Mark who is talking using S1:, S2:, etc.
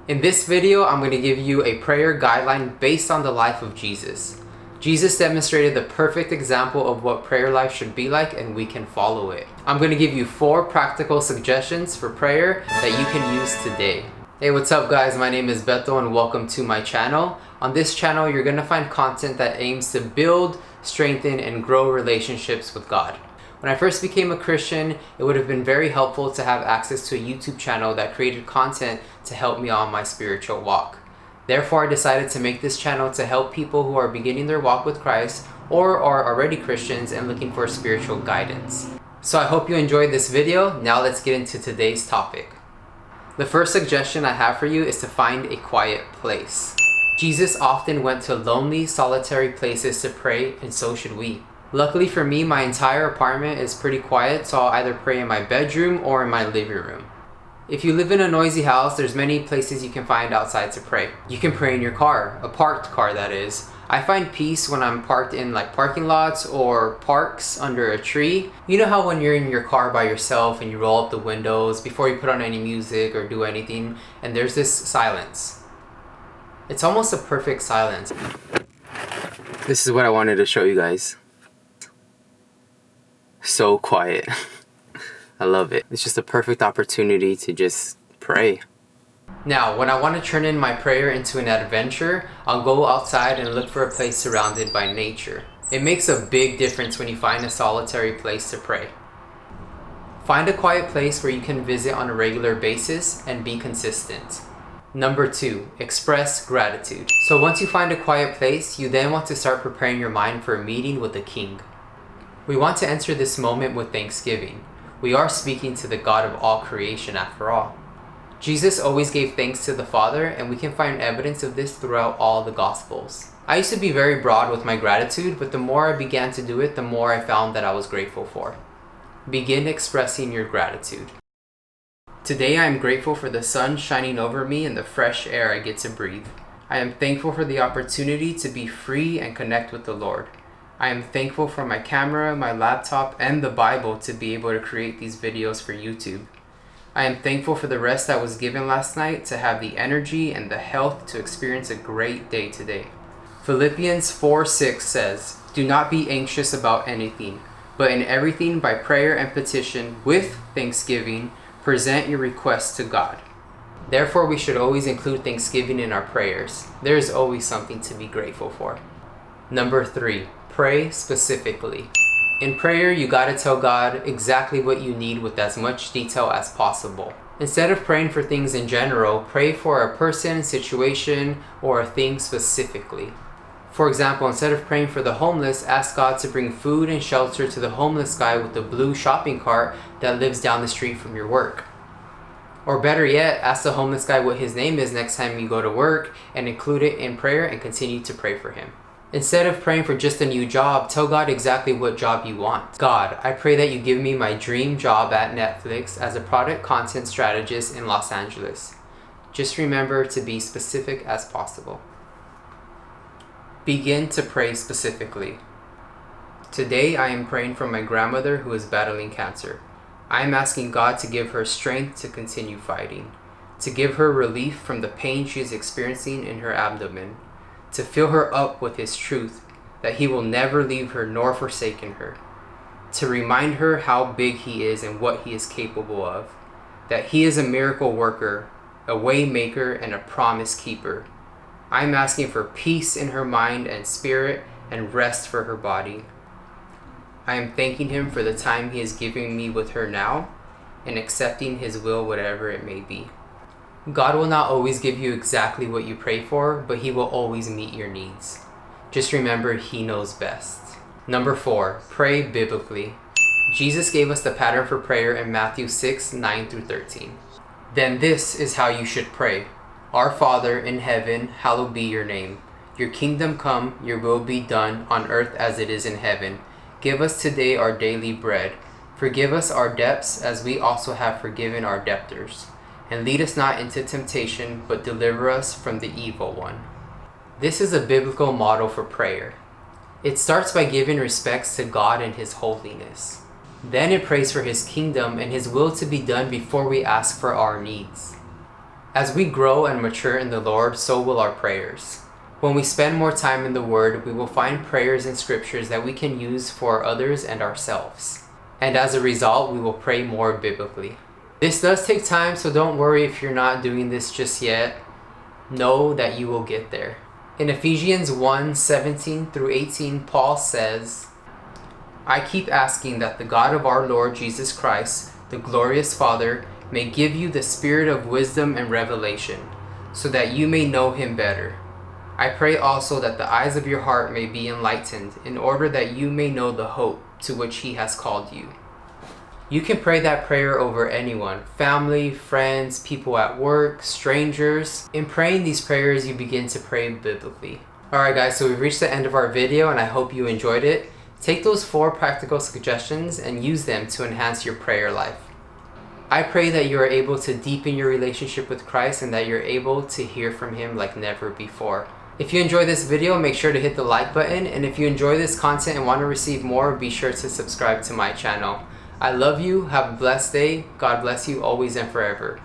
S1: In this video, I'm going to give you a prayer guideline based on the life of Jesus. Jesus demonstrated the perfect example of what prayer life should be like, and we can follow it. I'm going to give you 4 practical suggestions for prayer that you can use today. Hey, what's up guys? My name is Beto and welcome to my channel. On this channel, you're going to find content that aims to build, strengthen, and grow relationships with God. When I first became a Christian, it would have been very helpful to have access to a YouTube channel that created content to help me on my spiritual walk. Therefore, I decided to make this channel to help people who are beginning their walk with Christ or are already Christians and looking for spiritual guidance. So I hope you enjoyed this video. Now let's get into today's topic. The first suggestion I have for you is to find a quiet place. Jesus often went to lonely, solitary places to pray, and so should we. Luckily for me, my entire apartment is pretty quiet, so I'll either pray in my bedroom or in my living room. If you live in a noisy house, there's many places you can find outside to pray. You can pray in your car, a parked car that is. I find peace when I'm parked in parking lots or parks under a tree. You know how when you're in your car by yourself and you roll up the windows before you put on any music or do anything, and there's this silence. It's almost a perfect silence. This is what I wanted to show you guys. So quiet. I love it. It's just a perfect opportunity to just pray. Now, when I want to turn in my prayer into an adventure, I'll go outside and look for a place surrounded by nature. It makes a big difference when you find a solitary place to pray. Find a quiet place where you can visit on a regular basis and be consistent. Number 2, express gratitude. So once you find a quiet place, you then want to start preparing your mind for a meeting with the King. We want to enter this moment with thanksgiving. We are speaking to the God of all creation after all. Jesus always gave thanks to the Father, and we can find evidence of this throughout all the Gospels. I used to be very broad with my gratitude, but the more I began to do it, the more I found that I was grateful for. Begin expressing your gratitude. Today I am grateful for the sun shining over me and the fresh air I get to breathe. I am thankful for the opportunity to be free and connect with the Lord. I am thankful for my camera, my laptop, and the Bible to be able to create these videos for YouTube. I am thankful for the rest I was given last night to have the energy and the health to experience a great day today. Philippians 4:6 says, "Do not be anxious about anything, but in everything by prayer and petition with thanksgiving, present your requests to God." Therefore, we should always include thanksgiving in our prayers. There is always something to be grateful for. Number 3, pray specifically. In prayer, you gotta tell God exactly what you need with as much detail as possible. Instead of praying for things in general, pray for a person, situation, or a thing specifically. For example, instead of praying for the homeless, ask God to bring food and shelter to the homeless guy with the blue shopping cart that lives down the street from your work. Or better yet, ask the homeless guy what his name is next time you go to work and include it in prayer and continue to pray for him. Instead of praying for just a new job, tell God exactly what job you want. God, I pray that you give me my dream job at Netflix as a product content strategist in Los Angeles. Just remember to be specific as possible. Begin to pray specifically. Today I am praying for my grandmother who is battling cancer. I am asking God to give her strength to continue fighting, to give her relief from the pain she is experiencing in her abdomen, to fill her up with His truth, that He will never leave her nor forsaken her, to remind her how big He is and what He is capable of, that He is a miracle worker, a way maker, and a promise keeper. I'm asking for peace in her mind and spirit and rest for her body. I am thanking Him for the time He is giving me with her now and accepting His will, whatever it may be. God will not always give you exactly what you pray for, but He will always meet your needs. Just remember, He knows best. Number 4, pray biblically. Jesus gave us the pattern for prayer in Matthew 6:9-13. Then this is how you should pray. Our Father in heaven, hallowed be your name. Your kingdom come, your will be done on earth as it is in heaven. Give us today our daily bread. Forgive us our debts as we also have forgiven our debtors. And lead us not into temptation, but deliver us from the evil one. This is a biblical model for prayer. It starts by giving respects to God and His holiness. Then it prays for His kingdom and His will to be done before we ask for our needs. As we grow and mature in the Lord, so will our prayers. When we spend more time in the Word, we will find prayers and scriptures that we can use for others and ourselves. And as a result, we will pray more biblically. This does take time, so don't worry if you're not doing this just yet. Know that you will get there. In Ephesians 1:17 through 18, Paul says, I keep asking that the God of our Lord Jesus Christ, the glorious Father, may give you the spirit of wisdom and revelation, so that you may know him better. I pray also that the eyes of your heart may be enlightened, in order that you may know the hope to which he has called you. You can pray that prayer over anyone, family, friends, people at work, strangers. In praying these prayers, you begin to pray biblically. Alright guys, so we've reached the end of our video and I hope you enjoyed it. Take those 4 practical suggestions and use them to enhance your prayer life. I pray that you are able to deepen your relationship with Christ and that you're able to hear from him like never before. If you enjoyed this video, make sure to hit the like button, and if you enjoy this content and want to receive more, be sure to subscribe to my channel. I love you, have a blessed day, God bless you always and forever.